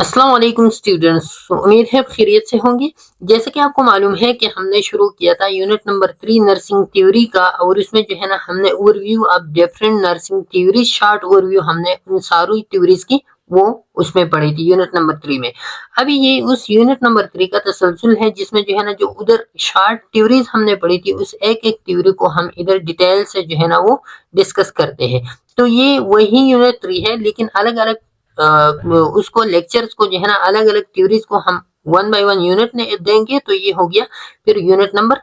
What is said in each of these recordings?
अस्सलाम वालेकुम स्टूडेंट्स, उम्मीद है खैरियत से होंगे। जैसे कि आपको मालूम है कि हमने शुरू किया था यूनिट नंबर 3 नर्सिंग थ्योरी का, और इसमें जो है ना हमने overview of different nursing theories, short overview हमने उन सारी थ्योरीज की वो उसमें पढ़ी थी यूनिट नंबर 3 में। अभी ये उस यूनिट नंबर 3 का तसलसल है जिसमें जो है ना जो उधर शॉर्ट थ्योरीज हमने पढ़ी थी उस एक एक थ्योरी को हम इधर डिटेल से जो है ना वो डिस्कस करते हैं। तो ये वही यूनिट 3 है, लेकिन अलग अलग उसको लेक्चर्स को जो है ना अलग अलग थ्योरीज को हम वन बाय वन यूनिट ने देंगे। तो ये हो गया फिर यूनिट नंबर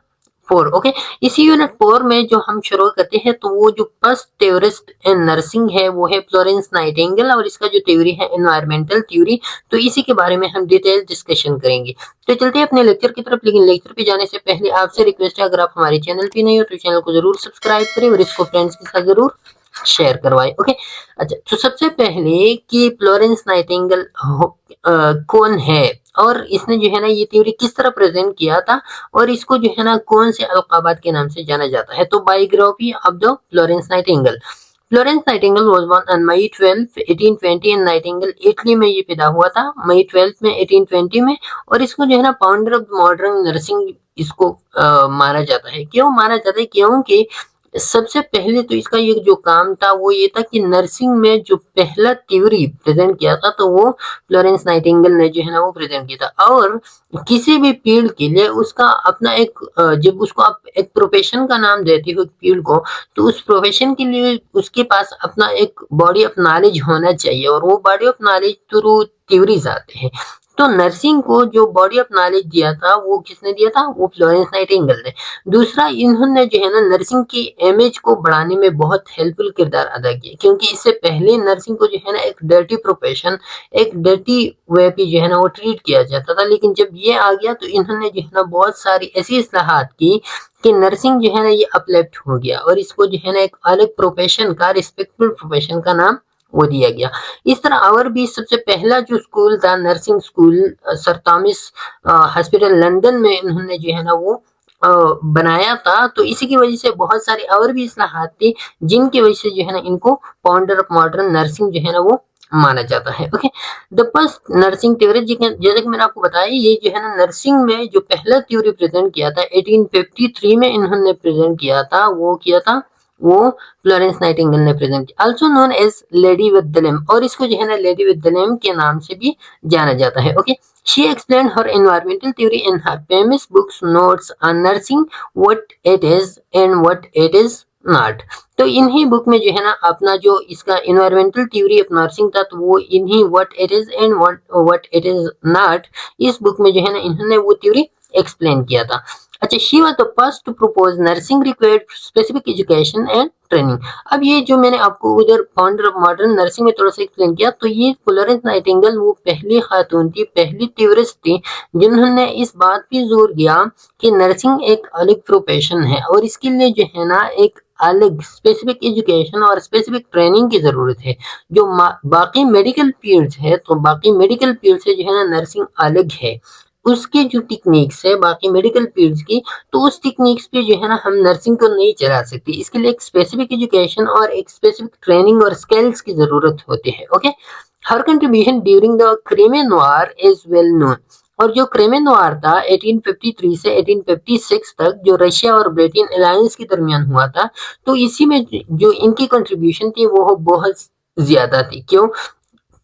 4। ओके, इसी यूनिट 4 में जो हम शुरू करते हैं तो वो जो फर्स्ट थ्योरिस्ट इन नर्सिंग है वो है फ्लोरेंस नाइटिंगेल, और इसका जो थ्योरी है एनवायरमेंटल थ्योरी। तो इसी के बारे में हम डिटेल डिस्कशन करेंगे। तो चलते हैं अपने लेक्चर की तरफ, लेकिन लेक्चर पे जाने से पहले आपसे रिक्वेस्ट है, अगर आप हमारे चैनल पे नहीं हो तो चैनल को जरूर सब्सक्राइब करें और इसको फ्रेंड्स के साथ जरूर शेयर करवाएं। ओके, अच्छा, तो सबसे पहले कि फ्लोरेंस नाइटिंगेल कौन है और इसने जो है ना ये थ्योरी किस तरह प्रेजेंट किया था, और इसको जो है ना कौन से अलकाबात के नाम से जाना जाता है। तो biography of the Florence Nightingale. Florence Nightingale was born on May 12 1820 in Nightingale Italy में ये पैदा हुआ था मई 12 में 1820 में। और इसको जो है ना फाउंडर ऑफ मॉडर्न नर्सिंग इसको माना जाता है। क्यों माना जाता है? क्योंकि सबसे पहले तो इसका ये जो काम था वो ये था कि नर्सिंग में जो पहला थ्योरी प्रेजेंट किया था तो वो फ्लोरेंस नाइटिंगेल ने जो है ना वो प्रेजेंट किया था। और किसी भी फील्ड के लिए उसका अपना एक जब उसको आप एक प्रोफेशन का नाम देते हो फील्ड को, तो उस प्रोफेशन के लिए उसके पास अपना एक बॉडी ऑफ नॉलेज होना चाहिए, और वो body of knowledge through theories आते हैं। तो नर्सिंग को जो बॉडी ऑफ नॉलेज दिया था वो किसने दिया था? वो फ्लोरेंस नाइटिंगेल ने। दूसरा, इन्होंने जो है ना नर्सिंग की इमेज को बढ़ाने में बहुत हेल्पफुल किरदार अदा किया, क्योंकि इससे पहले नर्सिंग को जो है ना एक डर्टी प्रोफेशन, एक डर्टी वे पे जो है ना वो ट्रीट किया जाता था। लेकिन जब ये आ गया तो इन्होंने जो है ना बहुत सारी ऐसी इस्लाहात की कि नर्सिंग जो है ना ये अपलिफ्ट हो गया, और इसको जो है ना एक अलग प्रोफेशन का, रिस्पेक्टफुल प्रोफेशन का नाम वो दिया गया। इस तरह और भी सबसे पहला जो स्कूल था nursing school sir Thomas hospital London में इन्होंने जो है ना वो बनाया था। तो इसी की वजह से बहुत सारी और भी इस्लाहात थी जिनकी वजह से जो है ना इनको फाउंडर ऑफ मॉडर्न नर्सिंग जो है ना वो माना जाता है। Okay, the first nursing theory, जैसे कि मैंने आपको बताया, ये जो है ना नर्सिंग में जो पहला थ्योरी प्रेजेंट किया था 1853 में इन्होंने प्रेजेंट किया था वो फ्लोरेंस नाइटिंगेल ने प्रेजेंट किया, also known as lady with the lamp, और इसको जो है ना लेडी विद द लैम्प के नाम से भी जाना जाता है। Okay, she explained her environmental theory in her famous books Notes on Nursing, what it is and what it is not। तो इन्हीं बुक में जो है ना अपना जो इसका इन्वायरमेंटल थ्योरी ऑफ नर्सिंग था तो वो इन्हीं what it is and what it is not, इस बुक में जो है ना इन्होंने वो थ्योरी एक्सप्लेन किया था। अच्छा, she was the first to propose nursing required specific education and training. अब ये जो मैंने आपको उधर फाउंडर ऑफ मॉडर्न नर्सिंग में थोड़ा सा एक्सप्लेन किया, तो ये फ्लोरेंस नाइटिंगेल वो पहली खातून थी, पहली थ्योरिस्ट थी जिन्होंने इस बात पे जोर दिया कि नर्सिंग एक अलग प्रोफेशन है, और इसके लिए जो है ना एक अलग स्पेसिफिक एजुकेशन और स्पेसिफिक ट्रेनिंग की जरूरत है। जो बाकी मेडिकल फील्ड्स है तो बाकी मेडिकल फील्ड से जो है ना नर्सिंग अलग है, उसकी जो टेक्निक्स है बाकी मेडिकल फील्ड्स की, तो उस टेक्निक्स पे जो है ना हम नर्सिंग को नहीं चला सकते। इसके लिए एक स्पेसिफिक एजुकेशन और एक स्पेसिफिक ट्रेनिंग और स्किल्स की जरूरत होती है। Okay, her contribution during the Crimean war is well known. और जो क्रेमेन वॉर था 1853 से 1856 तक, जो रशिया और ब्रिटेन अलायंस के दरमियान हुआ था, तो इसी में जो इनकी कंट्रीब्यूशन थी वो बहुत ज्यादा थी। क्यों?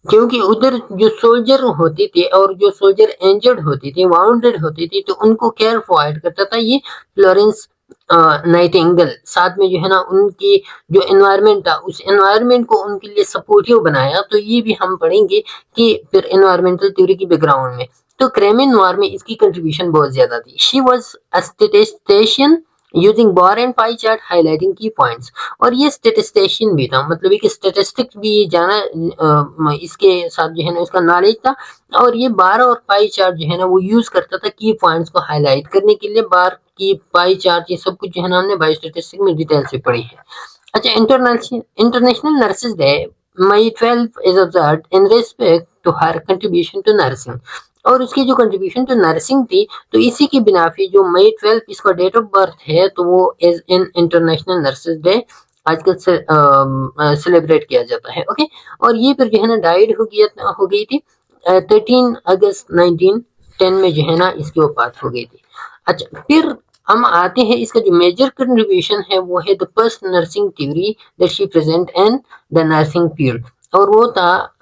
क्योंकि उधर जो सोल्जर होते थे और जो सोल्जर इंजर्ड होते थे, वाउंडेड होते थे, तो उनको केयर प्रोवाइड करता था ये फ्लोरेंस नाइटिंगेल। साथ में जो है ना उनकी जो एनवायरनमेंट था उस एनवायरनमेंट को उनके लिए सपोर्टिव बनाया। तो ये भी हम पढ़ेंगे कि फिर एनवायरमेंटल थ्योरी की बैकग्राउंड में। तो क्रेमिन वॉर में इसकी कंट्रीब्यूशन बहुत ज्यादा थी। She was a statistician using bar and pie chart highlighting की पॉइंट्स। और ये स्टेटिस्टिशियन भी था, मतलब एक स्टेटिस्टिक्स भी जाना इसके साथ जो है ना उसका नॉलेज था। और ये बार और पाई चार्ट जो है ना वो यूज करता था की पॉइंट्स को हाईलाइट करने के लिए। बार की पाई चार्ट ये सब कुछ जो है ना हमने बायोस्टैटिस्टिक्स में डिटेल से पढ़ी है। अच्छा, international nurses day May 12 is observed in respect to her contribution to nursing. और उसकी जो कंट्रीब्यूशन टू नर्सिंग थी तो इसी की बिना पे जो मई 12 इसका डेट ऑफ बर्थ है तो वो is in international nurses day आजकल से सेलिब्रेट किया जाता है। ओके, और ये फिर जो है ना डाइड हो गई थी 13 अगस्त 1910 में जो है ना इसकी वफात हो गई थी। अच्छा, फिर हम आते हैं, इसका जो मेजर कंट्रीब्यूशन है वो है the first nursing theory that she present in the nursing field, और वो था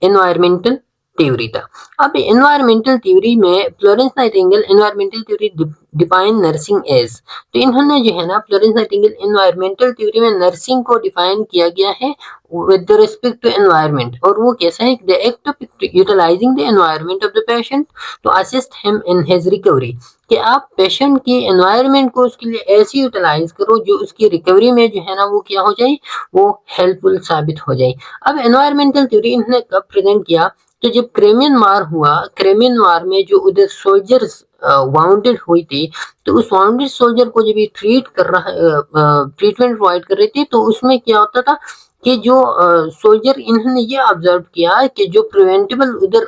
एनवायरमेंटल थ्योरी था। अब एनवायरमेंटल थ्योरी में Florence Nightingale environmental theory define nursing as, तो इन्होंने जो है ना फ्लोरेंस नाइटिंगेल एनवायरमेंटल थ्योरी में नर्सिंग को डिफाइन किया गया है with the respect to environment, और वो कैसा है, the act of utilizing the environment of the patient to assist him in his recovery, कि आप पेशेंट की एनवायरनमेंट को उसके लिए ऐसे यूटिलाइज करो जो उसकी रिकवरी में जो है ना वो क्या हो जाए, वो हेल्पफुल साबित हो जाए। अब एनवायरमेंटल थ्योरी इन्होंने कब प्रेजेंट किया, तो जब क्रेमियन वार हुआ, क्रेमियन वार में जो उधर सोल्जर्स वाउंडेड हुई थी, तो उस वाउंडेड सोल्जर को जब ये ट्रीटमेंट प्रोवाइड कर रहे थे, तो उसमें क्या होता था कि जो सोल्जर, इन्होंने ये ऑब्जर्व किया कि जो प्रिवेंटेबल उधर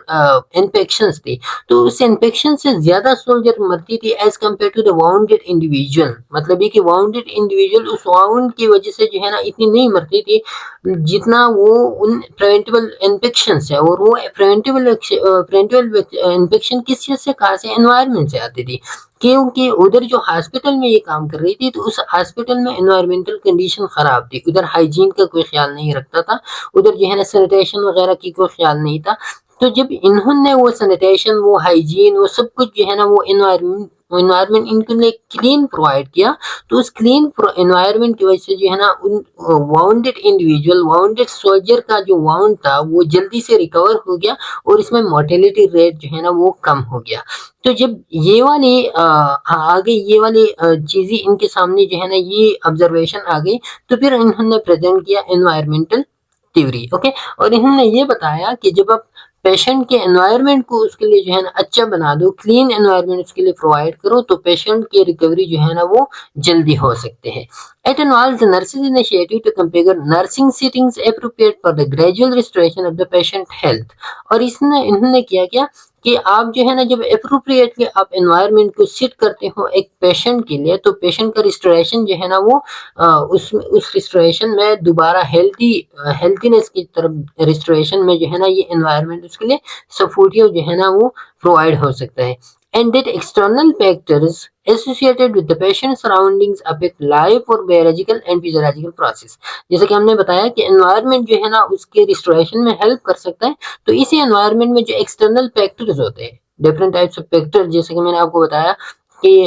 इन्फेक्शंस थे, तो उस इन्फेक्शन से ज्यादा सोल्जर मरती थी as compare to the wounded individual, मतलब ये कि वाउंडेड इंडिविजुअल उस वाउंड की वजह से जो है ना इतनी नहीं मरती थी जितना वो उन प्रिवेंटेबल इन्फेक्शन से, और वो प्रिवेंटेबल इन्फेक्शन किस चीज से, कहा से, एनवायरमेंट से आती थी, क्योंकि उधर जो हॉस्पिटल में ये काम कर रही थी, तो उस हॉस्पिटल में एनवायरमेंटल कंडीशन खराब थी, उधर हाइजीन का कोई ख्याल नहीं रखता था, उधर जो है ना सैनिटेशन वगैरह की कोई ख्याल नहीं था। तो जब इन्होंने वो सैनिटेशन, वो हाइजीन, वो सब कुछ जो है ना वो एनवायरमेंट इनके लिए क्लीन प्रोवाइड किया, तो उस क्लीन एनवायरमेंट की वजह से जो है ना उन वाउंडेड इंडिविजुअल, वाउंडेड सोल्जर का जो वाउंड था वो जल्दी से रिकवर हो गया, और इसमें मोर्टेलिटी रेट जो है ना वो कम हो गया। तो जब ये वाली आगे ये वाली चीजें इनके सामने जो है ना ये ऑब्जर्वेशन आ गई, तो फिर इन्होंने प्रेजेंट किया एनवायरमेंटल थ्योरी। ओके, और इन्होंने ये बताया कि जब आप पेशेंट के एनवायरनमेंट को उसके लिए जो है ना अच्छा बना दो, क्लीन एनवायरनमेंट उसके लिए प्रोवाइड करो, तो पेशेंट की रिकवरी जो है ना वो जल्दी हो सकते हैं। It involves the nurses' initiative to configure nursing settings appropriate for the gradual restoration of the patient health। और इसने इन्होंने क्या किया कि आप जो है ना जब अप्रोप्रिएटली आप एनवायरनमेंट को सेट करते हो एक पेशेंट के लिए, तो पेशेंट का रिस्टोरेशन जो है ना वो उस रिस्टोरेशन में दोबारा हेल्थीनेस की तरफ रिस्टोरेशन में जो है ना ये एनवायरनमेंट उसके लिए सपोर्टिव जो है ना वो प्रोवाइड हो सकता है। And that external factors associated with the patient surroundings affect life और biological and physiological process। जैसे कि हमने बताया कि एनवायरनमेंट जो है ना उसके रिस्टोरेशन में हेल्प कर सकता है, तो इसी एनवायरनमेंट में जो एक्सटर्नल फैक्टर्स होते हैं, डिफरेंट टाइप्स ऑफ फैक्टर, जैसे कि मैंने आपको बताया कि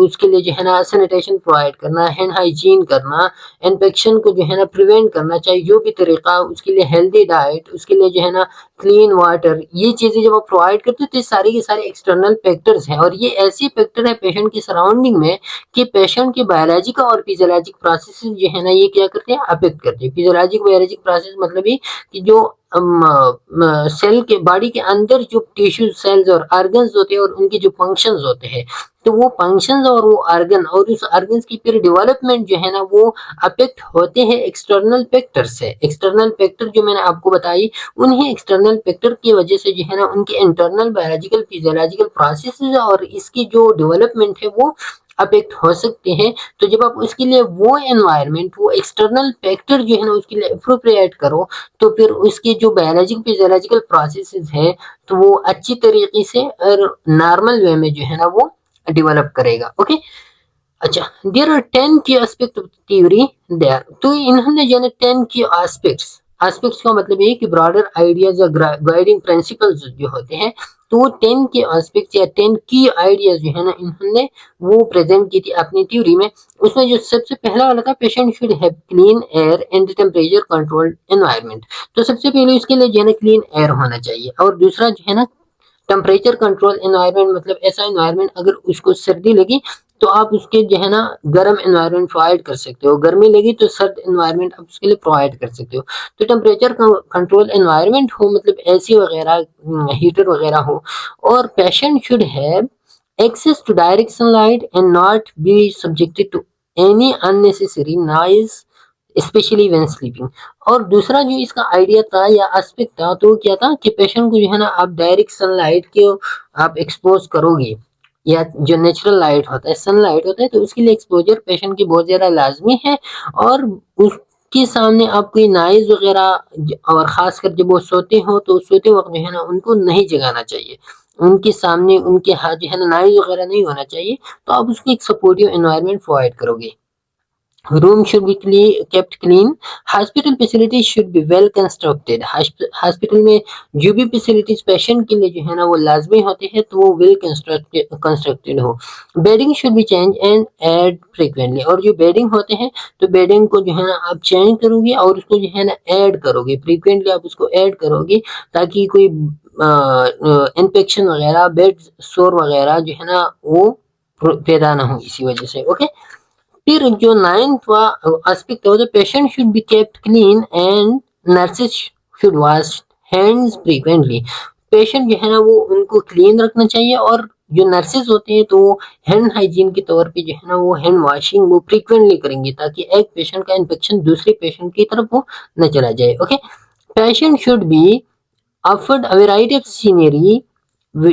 उसके लिए जो है ना सैनिटेशन प्रोवाइड करना, हैंड हाइजीन करना, इन्फेक्शन को जो है ना प्रिवेंट करना चाहिए, जो भी तरीका, उसके लिए हेल्दी डाइट, उसके लिए जो है ना क्लीन वाटर, ये चीजें जब आप प्रोवाइड करते हो तो सारी के सारे एक्सटर्नल फैक्टर्स हैं, और ये ऐसे फैक्टर है पेशेंट की सराउंडिंग में कि पेशेंट के बायोलॉजिक और फिजियोलॉजिक प्रोसेस जो है ना ये क्या करते हैं, अफेक्ट करते हैं। फिजियोलॉजिक बायोलॉजिक प्रोसेस मतलब ये कि जो सेल के बॉडी के अंदर जो टिश्यू सेल्स और ऑर्गन्स होते हैं और उनके जो फंक्शंस होते हैं, तो वो फंक्शंस और वो ऑर्गन और उस ऑर्गन्स की फिर डेवलपमेंट जो है ना वो अफेक्ट होते हैं एक्सटर्नल फैक्टर से। एक्सटर्नल फैक्टर जो मैंने आपको बताई, उन्हीं एक्सटर्नल फैक्टर की वजह से जो है ना उनके इंटरनल बायोलॉजिकल फिजियोलॉजिकल प्रोसेसेस और इसकी जो डेवलपमेंट है वो अफेक्ट हो सकते हैं। तो जब आप उसके लिए वो एनवायरनमेंट, वो एक्सटर्नल फैक्टर जो है ना उसके लिए अप्रोप्रिएट करो, तो फिर उसके जो बायोलॉजिकल फिजियोलॉजिकल प्रोसेसेस है तो वो अच्छी तरीके से और नॉर्मल वे में जो है ना वो डेवलप करेगा। ओके, अच्छा, देयर आर 10 की एस्पेक्ट ऑफ थ्योरी देयर, तो इन्होंने जो है 10 की एस्पेक्ट्स का मतलब ये कि ब्रॉडर आइडियाज या गाइडिंग प्रिंसिपल्स जो होते हैं, तो वो 10 के एस्पेक्ट्स या 10 की आइडियाज जो है ना इन्होंने वो प्रेजेंट की थी अपनी थ्योरी में। उसमें जो सबसे पहला वाला था, patient should have clean air and temperature controlled environment, तो सबसे पहले उसके लिए जो है ना क्लीन एयर होना चाहिए, और दूसरा जो है ना टेम्परेचर कंट्रोल एनवायरनमेंट, मतलब ऐसा एनवायरनमेंट अगर उसको सर्दी लगी तो आप उसके जो है ना गर्म एनवायरनमेंट प्रोवाइड कर सकते हो, गर्मी लगी तो सर्द एनवायरनमेंट आप उसके लिए प्रोवाइड कर सकते हो। तो टेम्परेचर कंट्रोल एनवायरनमेंट हो, मतलब एसी वगैरह, हीटर वगैरह हो, और patient should have access to direct sunlight and not be subjected to any unnecessary noise specially when sleeping. और दूसरा जो इसका आइडिया था या एस्पेक्ट था, तो क्या था कि पेशेंट को जो है ना आप डायरेक्ट सनलाइट के आप एक्सपोज करोगे, या जो नेचुरल लाइट होता है, सनलाइट होता है, तो उसके लिए एक्सपोजर पेशेंट की बहुत ज्यादा लाजमी है, और उसके के सामने आप कोई नॉइज़ वगैरह और ख़ासकर जब वो सोते हो तो सोते वक़्त जो है ना उनको नहीं जगाना चाहिए। उनके सामने उनके हाथ जो है ना नॉइज़ वगैरह नहीं होना चाहिए, तो आप उसको एक सपोर्टिव एनवायरनमेंट प्रोवाइड करोगे। Room should be kept clean. Hospital facilities should be well constructed. Hospital में जो भी फैसिलिटीज पेशेंट के लिए जो है ना वो लाजमी होते हैं तो वो वेल कंस्ट्रक्टेड हो। Bedding should be change and aired frequently, और जो बेडिंग होते हैं तो बेडिंग को जो है ना आप चेंज करोगे और उसको जो है ना ऐड करोगे, फ्रिक्वेंटली आप उसको ऐड करोगे ताकि कोई इन्फेक्शन वगैरह बेड सोर वगैरह जो है ना वो पैदा ना हो इसी वजह से। ओके, फिर जो नाइन्थ एस्पेक्ट है, patient should be kept clean and nurses should wash hands frequently. Patient जो है ना वो उनको क्लीन रखना चाहिए, और जो नर्सेज होते हैं तो वो हैंड हाइजीन के तौर पे जो है ना वो हैंड वॉशिंग वो फ्रीक्वेंटली करेंगे ताकि एक पेशेंट का इन्फेक्शन दूसरे पेशेंट की तरफ वो न चला जाए। Okay, patient should B offered a variety of scenery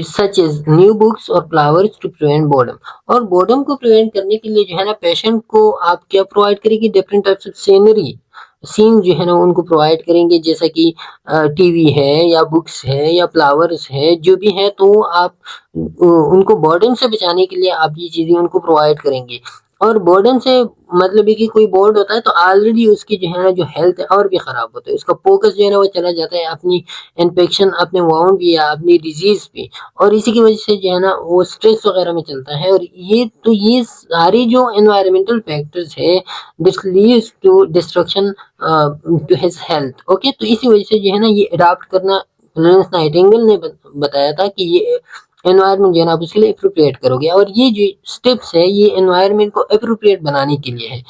such as new books और flowers to prevent boredom। और boredom को prevent करने के लिए जो है ना पेशेंट को आप क्या प्रोवाइड करेंगे, different types of scenery scene जो है ना उनको प्रोवाइड करेंगे, जैसा कि टीवी है या बुक्स है या फ्लावर्स है जो भी है, तो आप उनको बोर्डम से बचाने के लिए आप ये चीजें उनको प्रोवाइड करेंगे। और बोर्डम से मतलब है कि कोई बोर्ड होता है तो ऑलरेडी उसकी जो है ना जो हेल्थ है और भी खराब होता है, उसका फोकस जो है ना वो चला जाता है अपनी इन्फेक्शन अपने वाउंड पे या अपनी डिजीज पे, और इसी की वजह से जो है ना वो स्ट्रेस वगैरह में चलता है। और ये सारे जो एनवायरमेंटल फैक्टर्स है this leads to destruction to his health. Okay, तो इसी वजह से जो है ना ये अडॉप्ट करना फ्लोरेंस नाइटिंगेल ने बताया था कि ये एनवायरनमेंट जो है ना आप उसके लिए अप्रोप्रिएट करोगे, और ये जो स्टेप्स है ये एनवायरनमेंट को अप्रोप्रिएट बनाने के लिए है।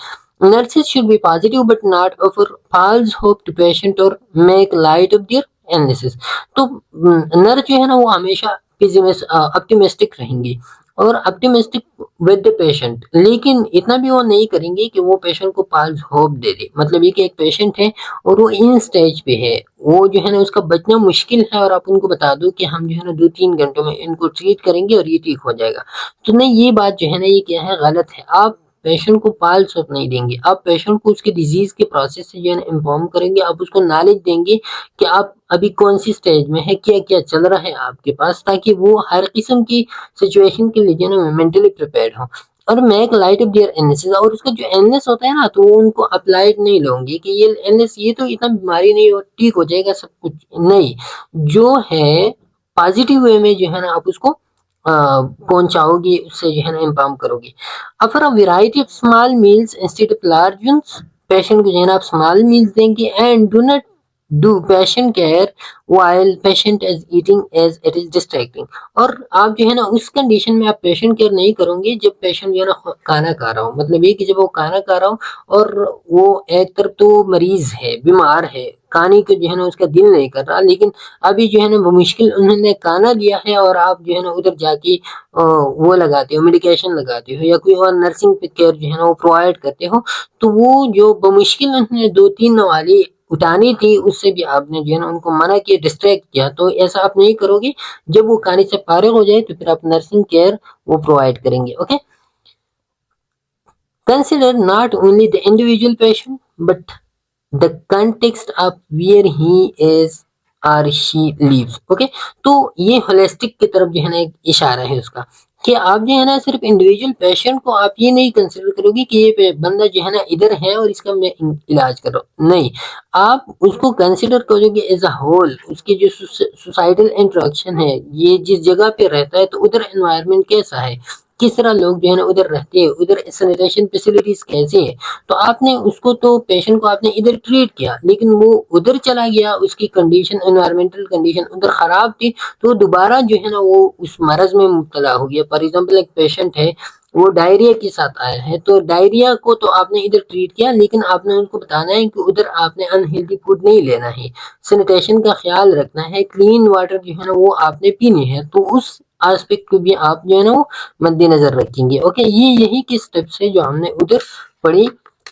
Nurses should be positive but not offer false hope to patient और make light of their illnesses. तो नर्स जो है ना वो हमेशा ऑप्टिमिस्टिक रहेंगी और ऑप्टिमिस्टिक विद द पेशेंट, लेकिन इतना भी वो नहीं करेंगे कि वो पेशेंट को फॉल्स होप दे दे। मतलब ये कि एक पेशेंट है और वो इन स्टेज पे है, वो जो है ना उसका बचना मुश्किल है, और आप उनको बता दो कि हम जो है ना 2-3 घंटों में इनको ट्रीट करेंगे और ये ठीक हो जाएगा। तो नहीं, ये बात जो है ना ये क्या है, गलत है। आप पेशेंट को पाल्स होप नहीं देंगे, आप पेशेंट को उसके डिजीज के प्रोसेस से जो है ना इन्फॉर्म करेंगे, आप उसको नॉलेज देंगे कि आप अभी कौन सी स्टेज में है, क्या क्या चल रहा है आपके पास, ताकि वो हर किस्म की सिचुएशन के लिए जो है ना मेंटली प्रिपेयर्ड हो। और make light of their illnesses, और उसका जो इलनेस होता है ना तो वो उनको अप्लाइड नहीं लोगे कि ये इलनेस ये तो इतना बीमारी नहीं हो, ठीक हो जाएगा सब कुछ, नहीं। जो है पॉजिटिव वे में जो है ना आप उसको पहुंचाओगे, उससे जो है ना इन्फॉर्म करोगे। Offer a variety of small meals instead of large ones, patient को जो है ना आप स्मॉल मील्स देंगे। And do not do patient care while patient is eating as it is distracting, और आप जो है ना उस कंडीशन में आप पेशेंट केयर नहीं करोगे जब पेशेंट जो है ना खाना खा रहा हो। मतलब ये कि जब वो खाना खा रहा हो और वो एक तरफ तो मरीज है, बीमार है, खाने को जो है ना उसका दिल नहीं कर रहा, लेकिन अभी जो है ना वो मुश्किल उन्होंने खाना लिया है और आप जो है ना उधर जाके वो लगाते हो, मेडिकेशन लगाते हो या कोई और नर्सिंग केयर जो है ना वो प्रोवाइड करते हो, तो वो जो बमुश्किल उन्होंने 2-3 नवाली उठानी थी उससे भी आपने जो है ना उनको मना किया, डिस्ट्रैक्ट किया। तो ऐसा आप नहीं करोगे। जब वो खाने से फारिग हो जाए तो फिर आप नर्सिंग केयर वो प्रोवाइड करेंगे। Okay, consider not only the individual patient but the context of where he is और शी लिव्स। ओके, तो ये होलिस्टिक की तरफ जो है ना एक इशारा है उसका, कि आप जो है ना सिर्फ इंडिविजुअल पेशेंट को आप ये नहीं कंसिडर करोगे कि ये बंदा जो है ना इधर है और इसका मैं इलाज कर रहा हूँ, नहीं। आप उसको कंसिडर करोगे एज अ होल, उसकी जो सोसाइटल इंटरेक्शन है, ये जिस जगह पे रहता है तो उधर एनवायरनमेंट कैसा है, किस तरह लोग जो है ना उधर रहते हैं, उधर सैनिटेशन फैसिलिटीज कैसी है। तो आपने उसको तो पेशेंट को आपने इधर ट्रीट किया, लेकिन वो उधर चला गया, उसकी कंडीशन एनवायरमेंटल कंडीशन उधर खराब थी, तो दोबारा जो है ना वो उस मरज में मुब्तला हो गया। फॉर एग्जाम्पल एक पेशेंट है वो डायरिया के साथ आया है, तो डायरिया को तो आपने इधर ट्रीट किया, लेकिन आपने उनको बताना है कि उधर आपने अनहेल्दी फूड नहीं लेना है, सैनिटेशन का ख्याल रखना है, क्लीन वाटर जो है ना वो आपने पीनी है। तो उस एस्पेक्ट को भी आप जो है ना वो मद्देनजर रखेंगे। ओके, ये यही के स्टेप्स है जो हमने उधर पढ़ी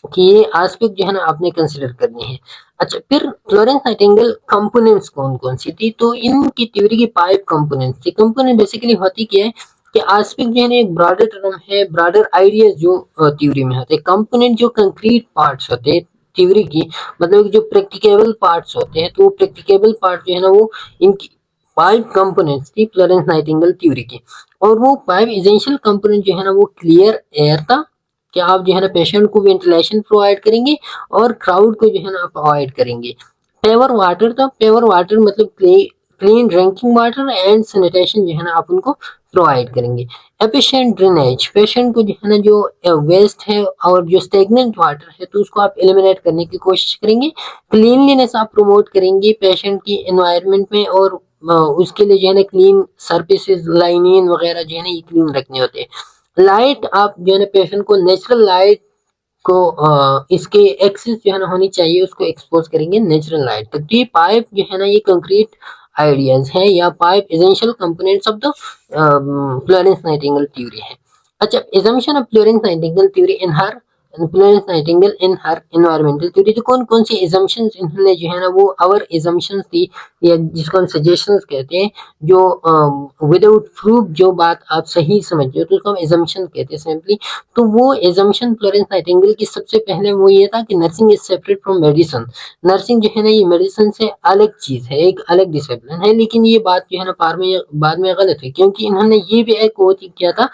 कि ये एस्पेक्ट जो है ना आपने कंसिडर करने हैं। अच्छा, फिर फ्लोरेंस नाइटिंगेल कंपोनेंट्स कौन कौन सी थी, तो इनकी थ्योरी की 5 कंपोनेंट्स थी। कंपोनेंट बेसिकली होती क्या है कि एस्पेक्ट जो है ना एक ब्रॉडर टर्म है, ब्रॉडर आइडियाज जो थ्योरी में होते हैं। कंपोनेंट जो कंक्रीट पार्ट्स होते हैं, थ्योरी की, मतलब जो प्रैक्टिकेबल पार्ट्स होते हैं, तो वो प्रैक्टिकेबल पार्ट जो है ना वो इनकी 5 कंपोनेंट्स थी फ्लोरेंस नाइटिंगेल थ्योरी की। और वो 5 एसेंशियल कंपोनेंट जो है ना वो क्लियर एयर था, कि आप जो है ना पेशेंट को वेंटिलेशन प्रोवाइड करेंगे और क्राउड को जो है ना आप अवॉइड करेंगे। प्योर वाटर था, प्योर वाटर मतलब clean drinking water and sanitation जो है ना आप उनको प्रोवाइड करेंगे। एफिशिएंट ड्रेनेज, पेशेंट को जो है ना जो वेस्ट है और जो स्टेगनेंट वाटर है तो उसको आप एलिमिनेट करने की कोशिश करेंगे। क्लीनलीनेस आप प्रमोट करेंगे पेशेंट की एनवायरनमेंट में, और उसके लिए जो है ना क्लीन सर्फेसेस लाइनिन वगैरह जो है ना ये क्लीन रखने होते हैं। लाइट, आप जो है ना पेशेंट को नेचुरल लाइट को इसके एक्सेस जो है ना होनी चाहिए, उसको एक्सपोज करेंगे नेचुरल लाइट तक। तो ये पाइप जो है ना ये कंक्रीट आइडियाज है या pipe essential components of the Florence Nightingale theory है। अच्छा, assumption of Florence Nightingale theory in her Florence Nightingale in her environmental theory, तो कौन कौन सी assumptions इन्होंने जो है ना वो आवर assumptions थी, या जिसको हम सजेशंस कहते हैं, जो विदाउट प्रूफ जो बात आप सही समझते हो तो उसको हम assumption कहते हैं सिंपली। तो वो assumption फ्लोरेंस नाइटिंगेल की सबसे पहले वो ये था कि nursing is separate from medicine. Nursing जो है ना ये मेडिसिन से अलग चीज है, एक अलग डिसिप्लिन है। लेकिन ये बात जो है ना बाद में गलत है, क्योंकि इन्होंने ये भी एक वो किया था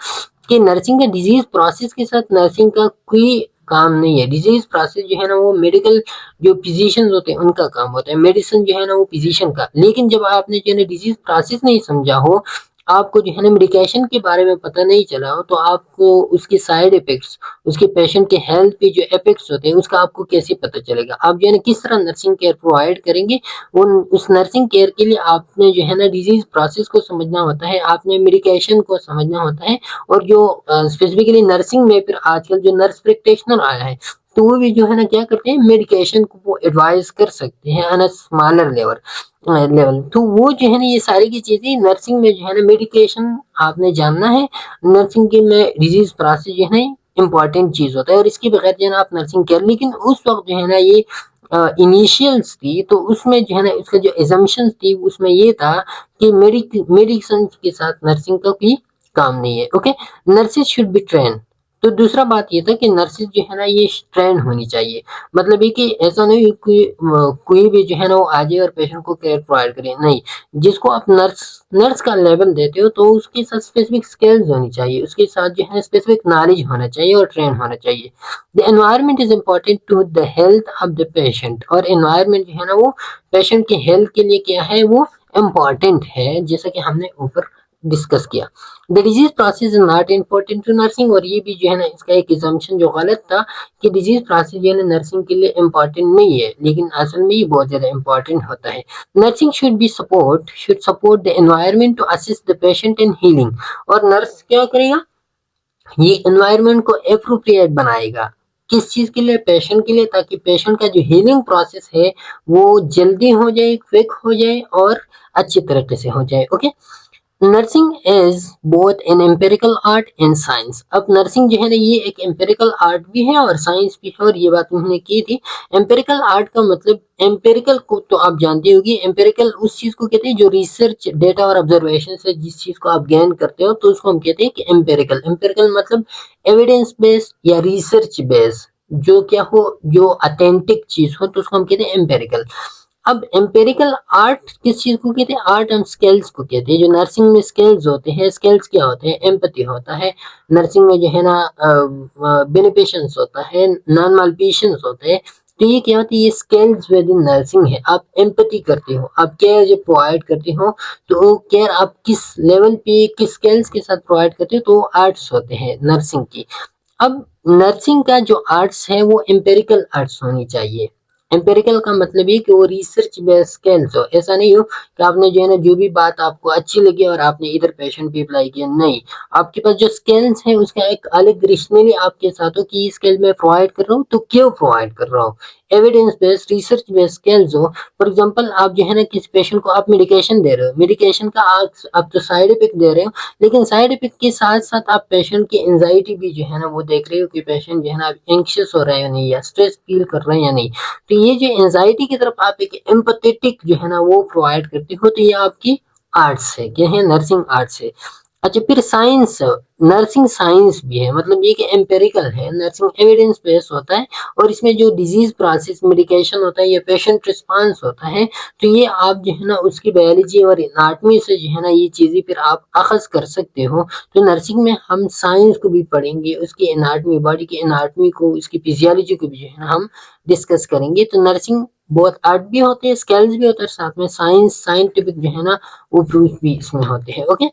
कि नर्सिंग का डिजीज प्रोसेस के साथ नर्सिंग का कोई काम नहीं है। डिजीज प्रोसेस जो है ना वो मेडिकल जो फिजिशियंस होते हैं उनका काम होता है, मेडिसिन जो है ना वो फिजिशियन का। लेकिन जब आपने जो है ना डिजीज प्रोसेस नहीं समझा हो, आपको जो है ना मेडिकेशन के बारे में पता नहीं चला हो, तो आपको उसके साइड इफेक्ट्स, उसके पेशेंट के हेल्थ पे जो इफेक्ट्स होते हैं उसका आपको कैसे पता चलेगा। आप जो है ना किस तरह नर्सिंग केयर प्रोवाइड करेंगे, उस नर्सिंग केयर के लिए आपने जो है ना डिजीज प्रोसेस को समझना होता है, आपने मेडिकेशन को समझना होता है। और जो स्पेसिफिकली नर्सिंग में फिर आजकल जो नर्स प्रैक्टिशनर आया है, तो वो भी जो है ना क्या करते हैं, मेडिकेशन को वो एडवाइस कर सकते हैं ऑन अ स्मॉलर लेवल। तो वो जो है ना ये सारी की चीजें नर्सिंग में जो है ना मेडिकेशन आपने जानना है। नर्सिंग के में डिजीज प्रोसेस जो है ना इम्पॉर्टेंट चीज होता है, और इसके बगैर जो है ना आप नर्सिंग केयर, लेकिन उस वक्त जो है ना ये इनिशियल्स थी, तो उसमें जो है ना इसका जो एजम्पशंस थी उसमें ये था कि मेडिसिन के साथ नर्सिंग का कोई काम नहीं है। Okay, nurses should B train. तो दूसरा बात ये था कि नर्सेज जो है ना ये ट्रेन होनी चाहिए। मतलब ये कि ऐसा नहीं कि कोई भी जो है ना वो आ जाए और पेशेंट को केयर प्रोवाइड करे, नहीं। जिसको आप नर्स नर्स का लेवल देते हो तो उसके साथ स्पेसिफिक स्किल्स होनी चाहिए, उसके साथ जो है स्पेसिफिक नॉलेज होना चाहिए और ट्रेन होना चाहिए। The environment is important to the health of the patient, और एनवायरनमेंट जो है ना वो पेशेंट के हेल्थ के लिए क्या है, वो इम्पॉर्टेंट है, जैसा कि हमने ऊपर डिस्कस किया। The disease process is not important to nursing, और ये भी जो है ना इसका एक एजम्पशन जो गलत था कि डिजीज प्रोसेस जो है ना नर्सिंग के लिए इम्पोर्टेंट नहीं है, लेकिन असल में ये बहुत ज्यादा इम्पोर्टेंट होता है। Nursing should support the environment to assist the patient in healing, और नर्स क्या करेगा, ये एनवायरनमेंट को एप्रोप्रिएट बनाएगा। किस चीज के लिए, पेशेंट के लिए, ताकि पेशेंट का जो हीलिंग प्रोसेस है वो जल्दी हो जाए, क्विक हो जाए और अच्छी तरीके से हो जाए। Okay, nursing is both an empirical art and science. अब नर्सिंग जो है ना ये एक एम्पेरिकल आर्ट भी है और साइंस भी है, और ये बात उन्होंने की थी। एम्पेरिकल आर्ट का मतलब, एम्पेरिकल को तो आप जानते होगी, एम्पेरिकल उस चीज को कहते हैं जो रिसर्च डेटा और ऑब्जर्वेशन से जिस चीज को आप गेन करते हो, तो उसको हम कहते हैं कि एम्पेरिकल। एम्पेरिकल मतलब एविडेंस बेस्ड या रिसर्च बेस्ड, जो क्या हो, जो अथेंटिक चीज हो, तो उसको हम कहते हैं एम्पेरिकल। अब एम्पेरिकल आर्ट किस चीज को कहते हैं, आर्ट एंड स्किल्स को कहते हैं। जो नर्सिंग में स्किल्स होते हैं, स्किल्स क्या होते हैं, एम्पैथी होता है नर्सिंग में जो है ना, बेनिफिशंस होता है, नॉन मालपेशंस होते हैं। तो ये क्या होती है, ये स्किल्स विद इन नर्सिंग है। आप एम्पैथी करते हो, आप केयर जो प्रोवाइड करते हो, तो वो केयर आप किस लेवल पे किस स्किल्स के साथ प्रोवाइड करते हो, तो आर्ट्स होते हैं नर्सिंग की। अब नर्सिंग का जो आर्ट्स है वो एम्पेरिकल आर्ट्स होनी चाहिए। एम्पेरिकल का मतलब ये कि वो रिसर्च बेस्ड स्किल्स हो। ऐसा नहीं हो कि आपने जो है ना जो भी बात आपको अच्छी लगी और आपने इधर पेशेंट पे अप्लाई किया, नहीं। आपके पास जो स्किल्स है उसका एक अलग रिशनली आपके साथ हो कि ये स्किल मैं प्रोवाइड कर रहा हूँ, तो क्यों प्रोवाइड कर रहा हूँ। Evidence based research based skills हो। फॉर एग्जाम्पल, आप जो है ना किसी पेशेंट को आप मेडिकेशन दे रहे हो, मेडिकेशन का आप तो साइड इफेक्ट दे रहे हो, लेकिन साइड इफेक्ट के साथ साथ आप पेशेंट की एंजाइटी भी जो है ना वो देख रहे हो कि पेशेंट जो है ना एंक्शियस हो रहा है या नहीं, या स्ट्रेस फील कर रहे हैं या नहीं। तो ये जो एंजाइटी की तरफ आप एक एम्पैथेटिक जो है ना वो प्रोवाइड करते हो, तो ये आपकी आर्ट्स है, क्या है, नर्सिंग आर्ट्स है। अच्छा, फिर साइंस, नर्सिंग साइंस भी है, मतलब ये कि एम्पेरिकल है, नर्सिंग एविडेंस बेस्ड होता है, और इसमें जो डिजीज प्रोसेस, मेडिकेशन होता है या पेशेंट रिस्पांस होता है, तो ये आप जो है ना उसकी बायोलॉजी और एनाटमी से जो है ना ये चीजें फिर आप अखज कर सकते हो। तो नर्सिंग में हम साइंस को भी पढ़ेंगे, उसकी एनाटमी, बॉडी की एनाटमी को, उसकी फिजियोलॉजी को भी जो है ना हम डिस्कस करेंगे। तो नर्सिंग बहुत आर्ट भी होते हैं, स्किल्स भी होते हैं, साथ में साइंस, साइंटिफिक जो है ना वो प्रूफ भी इसमें होते हैं। ओके।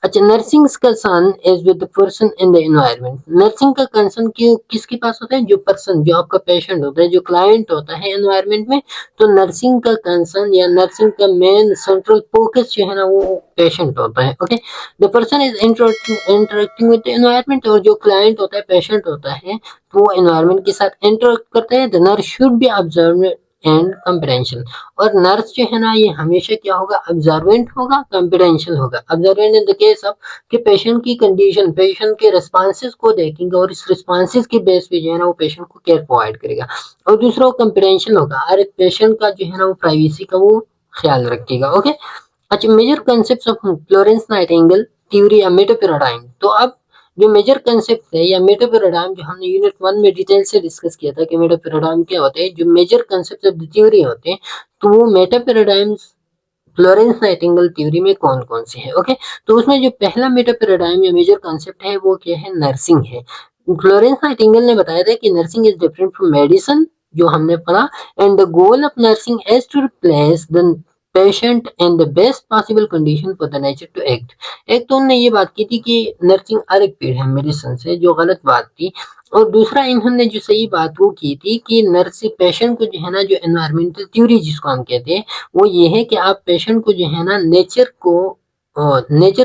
अच्छा, नर्सिंग का सन is with the person in the environment. Nursing का कंसर्न क्यों किसके पास होता है? जो पर्सन, जो आपका पेशेंट होता है, जो क्लाइंट होता है एनवायरनमेंट में। तो नर्सिंग का कंसर्न या नर्सिंग का मेन सेंट्रल फोकस जो है ना वो पेशेंट होता है। Okay. The person is interacting with the environment, और जो क्लाइंट होता है, पेशेंट होता है, तो वो एनवायरनमेंट के साथ इंटरेक्ट करता है। The nurse should be observe and compression, और नर्स जो है ना ये हमेशा क्या होगा? ऑब्जर्वेंट होगा, कंप्रेंशियल होगा। Observant in the case of कि पेशेंट की कंडीशन, पेशेंट के रिस्पांसेस को देखेंगे, और इस रिस्पांसेस के बेस पे जो है ना वो पेशेंट को केयर प्रोवाइड करेगा। और दूसरा वो कंप्रेंशियल होगा, और एक पेशेंट का जो है ना वो प्राइवेसी का वो ख्याल रखेगा। ओके। अच्छा, major concept of Florence Nightingale theory या मेटा पैराडाइम। तो अब जो मेजर कंसेप्ट है या मेटा पैराडाइम, जो हमने यूनिट 1 में डिटेल से डिस्कस किया था कि मेटा पैराडाइम क्या होता है, जो major concept of the theory होते हैं, तो वो meta paradigms Florence Nightingale theory में कौन कौन से हैं? ओके। तो उसमें जो पहला मेटा पैराडाइम या मेजर कंसेप्ट है वो क्या है? नर्सिंग है। फ्लोरेंस नाइटिंगेल ने बताया था कि nursing is different from medicine, जो हमने पढ़ा, and the goal of nursing is to replace the patient in the best possible condition for the nature to act. एक तो उन्होंने ये बात की थी कि नर्सिंग अलग पेड़ है मेडिसिन से, जो गलत बात थी। और दूसरा इन्होंने जो सही बात वो की थी कि नर्सिंग पेशेंट को जो है ना, जो एनवायरमेंटल थ्योरी जिसको हम कहते हैं, वो ये है कि आप पेशेंट को जो है ना नेचर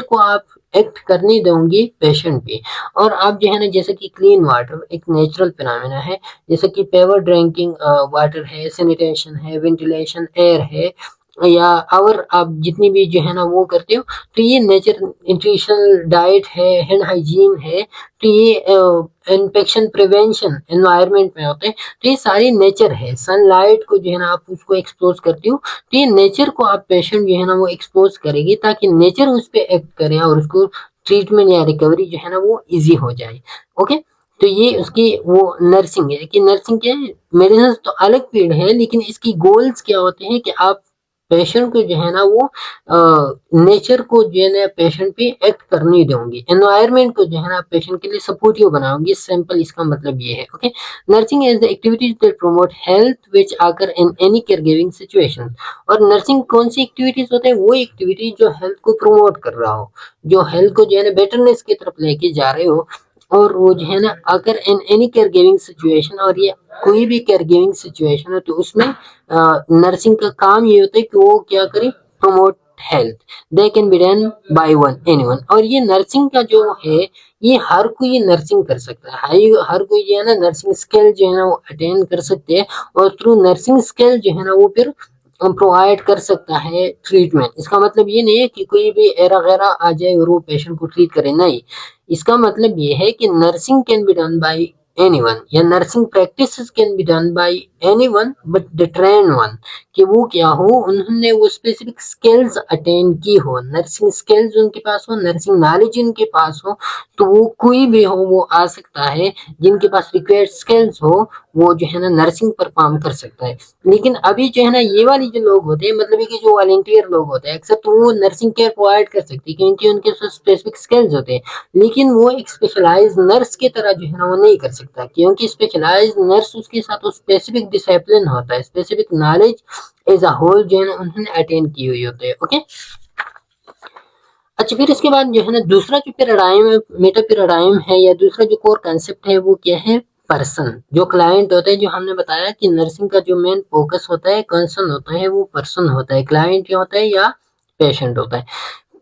को आप एक्ट करने दोगे पेशेंट पे। और आप जो है ना, जैसे कि क्लीन वाटर एक नेचुरल फिनोमेना है, जैसे कि पेवर ड्रिंकिंग वाटर है, सैनिटेशन है, वेंटिलेशन एयर है, या और आप जितनी भी जो है ना वो करते हो, तो ये नेचर, न्यूट्रिशनल डाइट है, हैंड हाइजीन है, तो ये इन्फेक्शन प्रिवेंशन एनवायरनमेंट में होते हैं। तो ये सारी नेचर है। सनलाइट को जो है ना आप उसको एक्सपोज करते हो, तो ये नेचर को आप पेशेंट जो है ना वो एक्सपोज करेगी, ताकि नेचर उस पर एक्ट करे और उसको ट्रीटमेंट या रिकवरी जो है ना वो इजी हो जाए। ओके। तो ये उसकी वो नर्सिंग है कि नर्सिंग क्या है, मेडिसिन तो अलग फील्ड है, लेकिन इसकी गोल्स क्या होते हैं कि आप पेशेंट को जो है ना वो नेचर को जो है ना पेशेंट पे एक्ट करने दोगे, एनवायरनमेंट को जो है ना पेशेंट के लिए सपोर्टिव बनाओगे। सिंपल इसका मतलब ये है। Okay. Nursing is the activities that promote health which occur in any care giving situation. और नर्सिंग कौन सी एक्टिविटीज होते हैं? वो एक्टिविटीज जो हेल्थ को प्रमोट कर रहा हो, जो हेल्थ को जो है ना बेटरनेस की तरफ लेके जा रहे हो, और वो जो है ना अगर इन एनी केयर गिविंग सिचुएशन, और ये कोई भी केयर गिविंग सिचुएशन है, तो उसमें नर्सिंग का काम ये होता है कि वो क्या करे? Promote health. They can be done by one anyone. और ये नर्सिंग का जो है, ये हर कोई नर्सिंग कर सकता है, हर कोई जो है ना नर्सिंग स्किल जो है ना वो अटेन कर सकते हैं, और थ्रू नर्सिंग स्किल जो है ना वो फिर प्रोवाइड कर सकता है ट्रीटमेंट। इसका मतलब ये नहीं है कि कोई भी एरा गैरा आ जाए और वो पेशेंट को ट्रीट करे, नहीं। इसका मतलब ये है कि nursing can be done by anyone, या nursing practices can be done by anyone but the train one, कि वो क्या हो, उन्होंने वो स्पेसिफिक स्किल्स अटेन की हो, नर्सिंग स्किल्स उनके पास हो, नर्सिंग नॉलेज उनके पास हो, तो वो कोई भी हो वो आ सकता है, जिनके पास रिक्वायर्ड स्किल्स हो वो जो है ना नर्सिंग परफॉर्म कर सकता है। लेकिन अभी जो है ना ये वाली जो लोग होते हैं, मतलब कि जो वॉलंटियर लोग होते हैं अक्सर, तो वो नर्सिंग केयर प्रोवाइड कर सकते हैं क्योंकि उनके पास स्पेसिफिक स्किल्स होते हैं, लेकिन वो एक स्पेशलाइज नर्स की तरह जो है ना वो नहीं कर सकता, क्योंकि स्पेशलाइज नर्स उसके साथ वो स्पेसिफिक डिसिप्लिन होता है, specific knowledge as a whole जो है ना उन्होंने अटेन की हुई होती है। ओके। अच्छा, फिर इसके बाद जो है ना दूसरा जो पैराडाइम है, मेटा पैराडाइम है, या दूसरा जो कोर कंसेप्ट है वो क्या है? पर्सन। जो क्लाइंट होता है, जो हमने बताया कि नर्सिंग का जो मेन फोकस होता है, कंसर्न होता है, वो पर्सन होता है, क्लाइंट क्या होता है या पेशेंट होता है।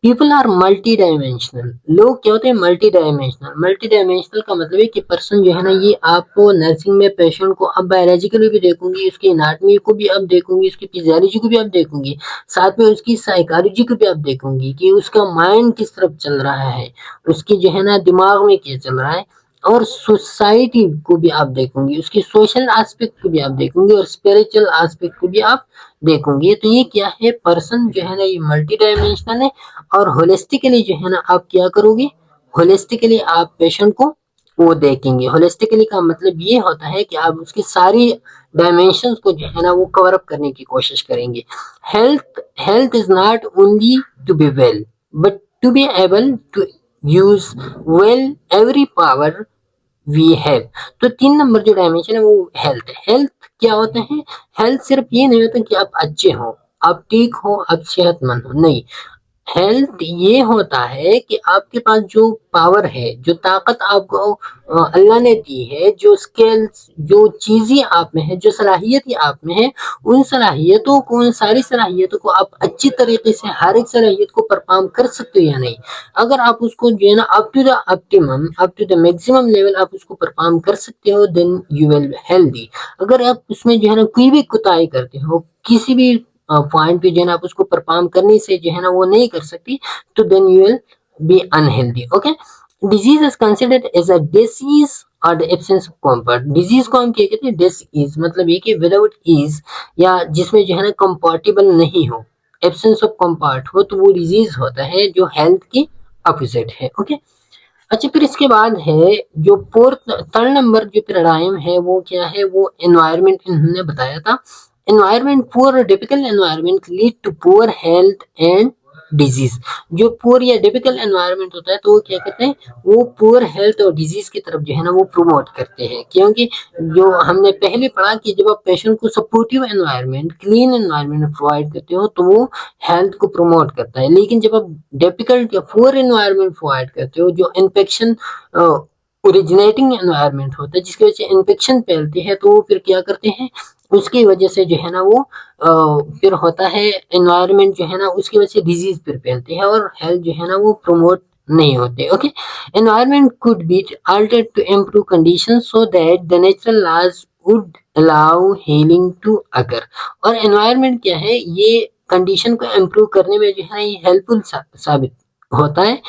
People are multi dimensional. लोग क्या होते हैं? Multi dimensional. मल्टी डायमेंशनल का मतलब है कि पर्सन जो है ना ये आपको नर्सिंग में पेशेंट को अब बायोलॉजिकली भी देखूंगी, उसकी एनाटमी को भी अब देखूंगी, उसकी फिजियोलॉजी को भी अब देखूंगी, साथ में उसकी साइकोलॉजी को भी अब देखूंगी कि उसका माइंड किस तरफ चल रहा है, उसकी जो है ना दिमाग में क्या चल रहा है, और सोसाइटी को भी आप देखोगे, उसकी सोशल एस्पेक्ट को भी आप देखोगे और स्पिरिचुअल एस्पेक्ट को भी आप देखोगे। तो ये क्या है, पर्सन जो है ना ये मल्टी डायमेंशनल है और होलिस्टिकली जो है ना आप क्या करोगे, होलिस्टिकली आप पेशेंट को वो देखेंगे। होलिस्टिकली का मतलब ये होता है कि आप उसकी सारी डायमेंशंस को जो है ना वो कवर अप करने की कोशिश करेंगे। Health health is not only to be well but to be able to use well every power we have. तो 3 नंबर जो डायमेंशन है वो हेल्थ है। हेल्थ क्या होता है, हेल्थ सिर्फ ये नहीं होता कि आप अच्छे हो, आप ठीक हो, आप सेहतमंद हो, नहीं। हेल्थ ये होता है कि आपके पास जो पावर है, जो ताकत आपको अल्लाह ने दी है, जो स्किल्स, जो चीजें आप में है, जो सलाहियत आप में है, उन सलाहियतों को, उन सारी सलाहियतों को आप अच्छी तरीके से हर एक सलाहियत को परफॉर्म कर सकते हो या नहीं। अगर आप उसको जो है ना up to the optimum, up to the maximum level आप उसको परफॉर्म कर सकते हो, देन यू विल हेल्दी। अगर आप उसमें जो है ना कोई भी कुताही करते हो, किसी भी पॉइंट पे जो है ना आप उसको परफॉर्म करने से जो है ना वो नहीं कर सकती, तो then you will be unhealthy. Okay, disease is considered as a disease और the absence of comfort. Disease को हम क्या कहते हैं, डिसीज मतलब ये कि विदाउट ईज या जिसमें जो है ना कंफर्टेबल नहीं हो, एब्सेंस ऑफ कंफर्ट हो, तो वो डिजीज होता है जो हेल्थ की अपोजिट है। ओके, अच्छा फिर इसके बाद है जो फोर्थ थर्ड नंबर जो पैराडाइम है वो क्या है, वो एनवायरनमेंट इन्होंने बताया था। Environment, poor typical environment lead to poor health and disease. जो पुअर या डिपिकल एनवायरनमेंट होता है तो वो क्या करते हैं, वो पुअर हेल्थ और डिजीज की तरफ जो है ना वो प्रमोट करते हैं। क्योंकि जो हमने पहले पढ़ा कि जब आप पेशेंट को supportive environment, clean environment provide करते हो तो वो हेल्थ को प्रमोट करता है। लेकिन जब आप डिफिकल्ट या पुअर एनवायरनमेंट प्रोवाइड करते हो, जो इन्फेक्शन ओरिजिनेटिंग एनवायरनमेंट होता है जिसकी वजह से इन्फेक्शन फैलते हैं, तो वो फिर क्या करते हैं, उसकी वजह से जो है ना वो फिर होता है एनवायरनमेंट जो है ना उसकी वजह से डिजीज फिर फैलते हैं और हेल्थ जो है ना वो प्रमोट नहीं होते। Okay, environment could be altered to improve condition so that the natural laws would allow healing to occur. और एनवायरनमेंट क्या है, ये कंडीशन को इम्प्रूव करने में जो है ये हेल्पफुल साबित होता है,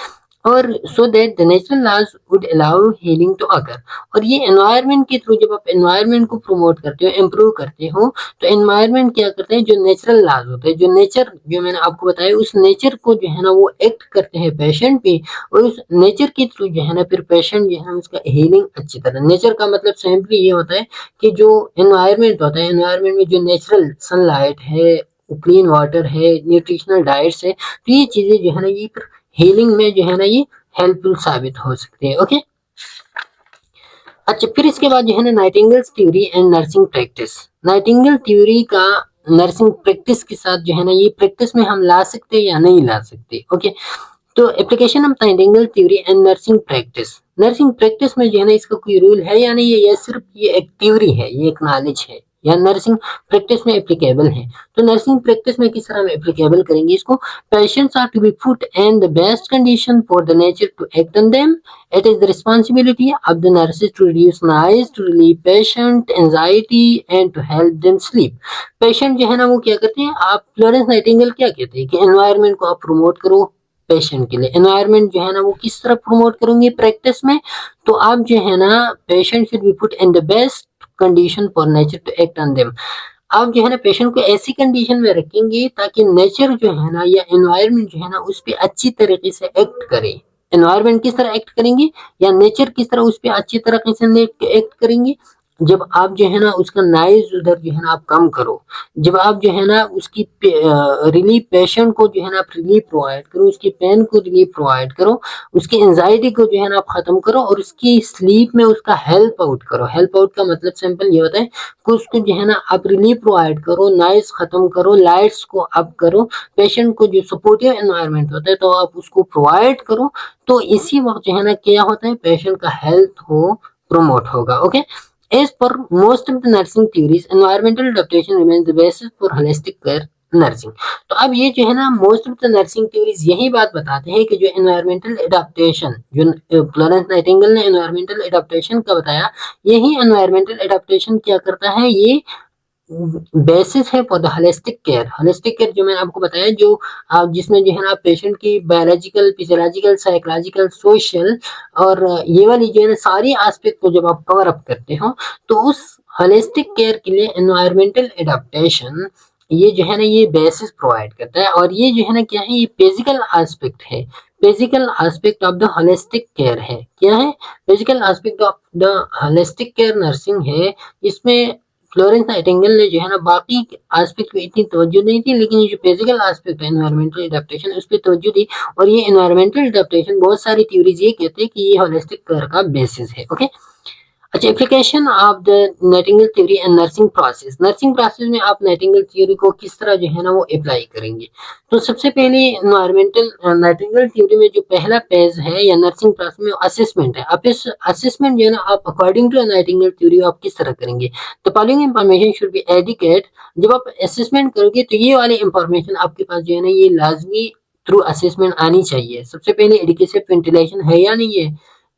और so that the natural laws would allow healing to occur. और ये एनवायरनमेंट के थ्रू जब आप एनवायरनमेंट को प्रमोट करते हो, इम्प्रूव करते हो, तो एनवायरनमेंट क्या करते हैं, जो नेचुरल लॉज होते हैं, जो नेचर जो मैंने आपको बताया, उस नेचर को जो है ना वो एक्ट करते हैं पेशेंट पे, और उस नेचर के थ्रू जो है ना फिर पेशेंट जो है उसका हीलिंग अच्छी तरह। नेचर का मतलब सिंपली ये होता है कि जो एनवायरनमेंट होता है, एनवायरनमेंट में जो नेचुरल सनलाइट है, क्लीन वाटर है, न्यूट्रिशनल डाइट्स है, तो ये चीजें जो है ना ये हीलिंग में जो है ना ये हेल्पफुल साबित हो सकते हैं। ओके, अच्छा फिर इसके बाद जो है ना nightingales theory and nursing practice. Nightingale theory का नर्सिंग प्रैक्टिस के साथ जो है ना ये प्रैक्टिस में हम ला सकते हैं या नहीं ला सकते। ओके, तो application of Nightingale theory and nursing practice. Nursing practice में जो है ना इसका कोई रूल है या नहीं है, या सिर्फ ये एक थ्योरी है, ये एक नॉलेज है, या नर्सिंग प्रैक्टिस में एप्लीकेबल है। तो नर्सिंग प्रैक्टिस में किस तरह हम एप्लीकेबल करेंगे इसको, patients are to be put in the best condition for the nature to act on them. It is the responsibility of the nurses to reduce noise, to relieve patient anxiety and to help them sleep. Patient जो है ना वो क्या करते हैं, आप Florence Nightingale क्या कहते हैं कि एनवायरनमेंट को आप प्रमोट करो पेशेंट के लिए। एनवायरनमेंट जो है ना वो किस तरह प्रमोट करेंगे प्रैक्टिस में, तो आप जो है ना patient should be put in the best condition for nature to act on them. आप जो है ना पेशेंट को ऐसी कंडीशन में रखेंगे ताकि नेचर जो है ना या एनवायरनमेंट जो है ना उस पर अच्छी तरीके से एक्ट करे। एनवायरनमेंट किस तरह एक्ट करेंगे या नेचर किस तरह उस पर अच्छी तरीके से एक्ट करेंगे, जब आप जो है ना उसका नाइज उधर जो है ना आप कम करो, जब आप जो है ना उसकी रिलीफ, पेशेंट को जो है ना आप रिलीफ प्रोवाइड करो, उसकी पेन को रिलीफ प्रोवाइड करो, उसकी एंजाइटी को जो है ना आप खत्म करो, और उसकी स्लीप में उसका हेल्प आउट करो। हेल्प आउट का मतलब सिंपल ये होता है कि उसको जो है ना आप रिलीफ प्रोवाइड करो, नॉइज खत्म करो, लाइट्स को अप करो, पेशेंट को जो सपोर्टिव एनवायरनमेंट होता है तो आप उसको प्रोवाइड करो। तो इसी वक्त जो है ना क्या होता है, पेशेंट का हेल्थ हो प्रमोट होगा। Okay, as per most of the nursing theories, environmental adaptation remains the basis for holistic care nursing. तो अब ये जो है ना most of the nursing theories यही बात बताते हैं कि जो एनवायरमेंटल एडाप्टेशन, जो फ्लोरेंस नाइटिंगेल ने एनवायरमेंटल एडाप्टेशन का बताया, यही एनवायरमेंटल एडाप्टेशन क्या करता है, ये बेसिस है for the holistic care. Holistic care जो मैंने आपको बताया, जो आप जिसमें जो है ना पेशेंट की बायोलॉजिकल, फिजियोलॉजिकल, साइकोलॉजिकल, सोशल और ये वाली जो है ना सारी एस्पेक्ट को जब आप कवर अप करते हो, तो उस होलिस्टिक केयर के लिए एनवायरमेंटल एडाप्टेशन ये जो है ना ये बेसिस प्रोवाइड करता है। और ये जो है ना क्या है, ये फिजिकल एस्पेक्ट है, physical aspect of the holistic care है। क्या है? Physical aspect of the holistic care nursing है। इसमें फ्लोरेंस नाइटिंगेल ने जो है ना बाकी एस्पेक्ट पे इतनी तवज्जो नहीं थी, लेकिन ये जो फिजिकल एस्पेक्ट है एनवायरमेंटल एडेप्टेशन उस पर तवज्जो दी। और ये एनवायरमेंटल एडेप्टेशन बहुत सारी थ्योरीज ये कहते हैं कि ये होलिस्टिक केयर का बेसिस है। ओके, अच्छा, application of the Nightingale theory and nursing process. Nursing process में आप नाइटिंगेल थ्योरी को किस तरह जो है ना वो अप्लाई करेंगे? तो सबसे पहले एनवायरमेंटल नाइटिंगेल थ्योरी में जो पहला पेज है या नर्सिंग प्रोसेस में असेसमेंट है। अब इस असेसमेंट जो है ना आप अकॉर्डिंग टू नाइटिंगेल थ्योरी आप किस तरह करेंगे? The following information should be adequate. जब आप असेसमेंट करोगे तो ये वाली इंफॉर्मेशन आपके पास जो है ना ये लाजमी थ्रू असेसमेंट आनी चाहिए। सबसे पहले एडिकेटिव वेंटिलेशन है या नहीं है,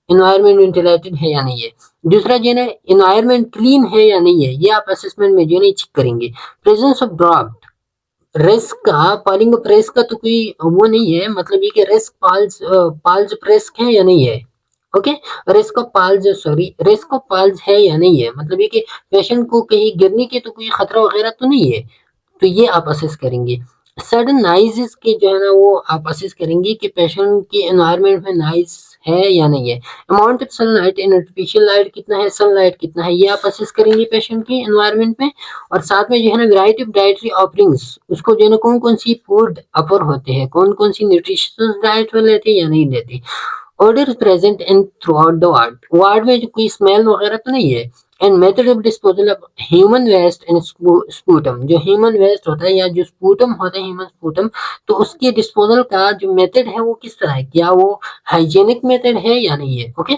एनवायरमेंट वेंटिलेटेड है या नहीं है। दूसरा जो है ना एनवायरमेंट क्लीन है या नहीं है, ये आप असेसमेंट में जो है ना चेक करेंगे। प्रेजेंस ऑफ ड्राफ्ट, रिस्क का, पॉलिंग प्रेस का तो कोई वो नहीं है, मतलब ये कि रिस्क पाल्स पाल्स प्रेस है या नहीं है। Okay, risk of falls, sorry, risk of falls है या नहीं है, मतलब ये कि पेशेंट को कहीं गिरने के तो कोई खतरा वगैरह तो नहीं है, तो ये आप असेस करेंगे। सडन नाइजेस के जो है ना वो आप असेस करेंगे कि पेशेंट के एनवायरनमेंट में नाइज है या नहीं है। Amount of sunlight in artificial light कितना है, सनलाइट कितना है, ये आप असेस करेंगे पेशेंट के एनवायरनमेंट में। और साथ में जो है ना वैरायटी ऑफ डाइटरी ऑफरिंग्स, उसको जो है ना कौन कौन सी फूड अपर होते हैं, कौन कौन सी न्यूट्रिशियस डाइट वो लेते हैं या नहीं लेते। Odour present in throughout the ward, ward में जो कोई स्मेल वगैरह तो नहीं है। And method of disposal of human waste and sputum, जो ह्यूमन वेस्ट होता है या जो स्पूटम होता है ह्यूमन स्पूटम, तो उसके डिस्पोजल का जो मेथड है वो किस तरह है, क्या वो हाइजेनिक मेथड है या नहीं है। Okay,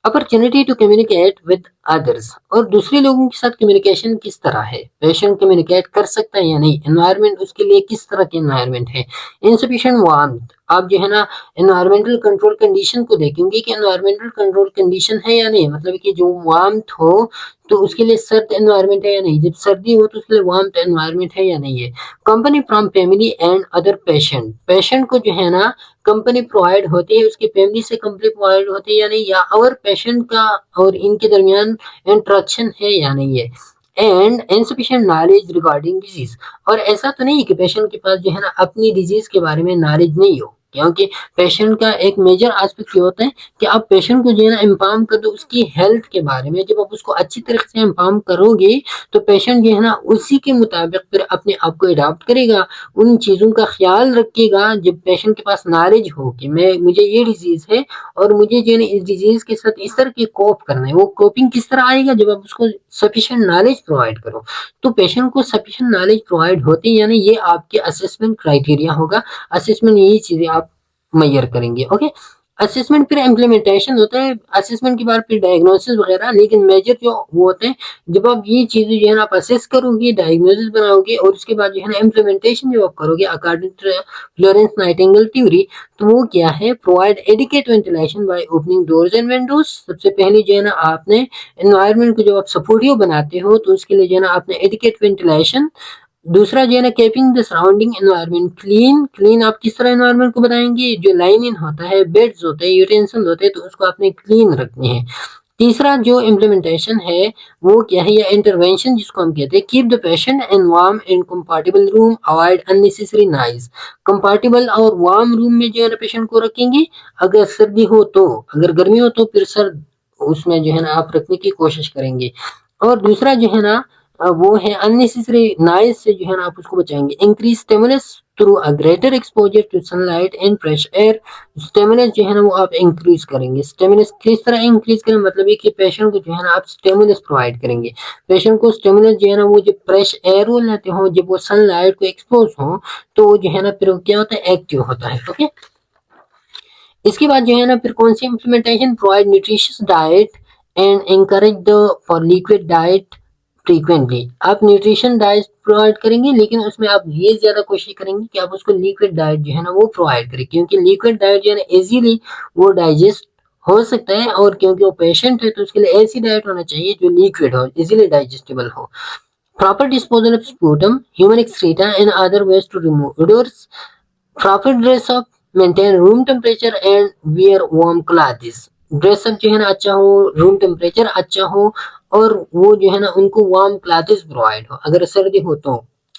opportunity to communicate with others, और दूसरे लोगों के साथ कम्युनिकेशन किस तरह है, पेशेंट कम्युनिकेट कर सकता है या नहीं, एनवायरनमेंट उसके लिए किस तरह के एनवायरनमेंट है। इनसफिशिएंट वार्मथ, आप जो है ना एनवायरमेंटल कंट्रोल कंडीशन को देखेंगे कि एनवायरमेंटल कंट्रोल कंडीशन है या नहीं, मतलब कि जो वार्मथ हो तो उसके लिए सर्द एनवायरनमेंट है या नहीं, जब सर्दी हो तो उसके लिए वार्म एनवायरनमेंट है या नहीं है। Company from family and other patient, patient को जो है ना कंपनी प्रोवाइड होती है, उसकी फैमिली से कंपनी प्रोवाइड होती है या नहीं, या और पेशेंट का और इनके दरमियान इंटरेक्शन है या नहीं है। And insufficient knowledge regarding disease, और ऐसा तो नहीं कि पेशेंट के पास जो है ना अपनी डिजीज के बारे में नॉलेज नहीं हो, क्योंकि पेशेंट का एक मेजर एस्पेक्ट ये होता है कि आप पेशेंट को जो है ना इन्फॉर्म कर दो उसकी हेल्थ के बारे में। जब आप उसको अच्छी तरीके से इन्फॉर्म करोगे तो पेशेंट जो है ना उसी के मुताबिक फिर अपने आप को अडॉप्ट करेगा, उन चीज़ों का ख्याल रखेगा। जब पेशेंट के पास नॉलेज हो कि मुझे ये डिजीज़ है और मुझे जो है ना इस डिजीज़ के साथ इस तरह की कोप करना है, वो कोपिंग किस तरह आएगा जब आप उसको सफिशिएंट नॉलेज प्रोवाइड करो। तो पेशेंट को सफिशिएंट नॉलेज प्रोवाइड होती है यानी ये आपके असेसमेंट क्राइटेरिया होगा। असेसमेंट यही चीज़ें आप मैयर करेंगे। ओके, असेसमेंट फिर इम्प्लीमेंटेशन होता है, असेसमेंट के बाद फिर डायग्नोसिस वगैरह, लेकिन मेजर जो वो होते हैं जब आप ये चीजें जो है ना आप असेस करोगे, डायग्नोसिस बनाओगे और उसके बाद जो है ना इम्प्लीमेंटेशन जब आप करोगे according to Florence Nightingale theory, तो वो क्या है, provide adequate ventilation by opening doors and windows. सबसे पहले जो है ना आपने एनवायरनमेंट को जब आप सपोर्टिव बनाते हो तो उसके लिए जो है ना आपने एडिक्वेट वेंटिलेशन। दूसरा जो है ना keeping the surrounding environment clean, clean आप किस तरह एनवायरनमेंट को बताएंगे, जो लाइनिंग होता है, बेड्स होते हैं, यूटेंसिल होते हैं, तो उसको आपने क्लीन रखने हैं। तीसरा जो इम्प्लीमेंटेशन है वो क्या है, या इंटरवेंशन जिसको हम कहते हैं, keep the patient in warm and comfortable room, avoid unnecessary noise. Comfortable और वार्म रूम में जो है ना पेशेंट को रखेंगे, अगर सर्दी हो तो, अगर गर्मी हो तो फिर सर्द उसमें जो है ना आप रखने की कोशिश करेंगे। और दूसरा जो है ना वो है अननेसेसरी नॉइज से जो है ना आप उसको बचाएंगे। Increase stimulus through a greater exposure to sunlight and fresh air, stimulus जो है ना वो आप इंक्रीज करेंगे। स्टिमुलस किस तरह इंक्रीज करें, मतलब ये कि पेशेंट को जो है ना आप स्टिमुलस प्रोवाइड करेंगे। पेशेंट को स्टिमुलस जो है ना वो जब फ्रेश एयर वो लेते हो, जब वो सनलाइट को एक्सपोज हो तो वो जो है ना फिर क्या होता है, एक्टिव होता है। ओके, इसके बाद जो है ना फिर कौन सी implementation, provide nutritious diet and encourage the for liquid diet frequently. आप न्यूट्रिशन डाइट प्रोवाइड करेंगे, लेकिन उसमें आप ये ज्यादा कोशिश करेंगे कि आप उसको लिक्विड डाइट जो है ना वो प्रोवाइड करें, क्योंकि लिक्विड डाइट जो है ना इजीली वो डाइजेस्ट हो सकता है, और क्योंकि वो पेशेंट है तो उसके लिए ऐसी डाइट होना चाहिए जो लिक्विड हो, इजीली डाइजेस्टेबल हो। proper disposal of sputum, human excreta, and other ways to remove odors, proper dress up, maintain room temperature and wear warm clothes. Dress up जो है ना अच्छा हो, रूम टेम्परेचर अच्छा हो और वो जो है ना उनको वार्म क्लॉथ्स प्रोवाइड हो अगर सर्दी हो तो.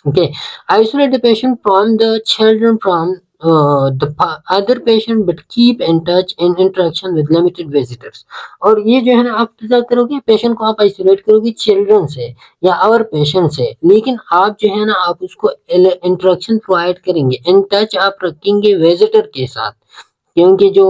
Okay. Isolate the patient from the children from the other patient but keep in touch and interaction with limited visitors. और ये जो है ना आप क्या करोगे, पेशेंट को आप आइसोलेट करोगे चिल्ड्रन से या और पेशेंट से, लेकिन आप जो है ना आप उसको इंटरेक्शन प्रोवाइड करेंगे, इन टच आप रखेंगे विजिटर के साथ, क्योंकि जो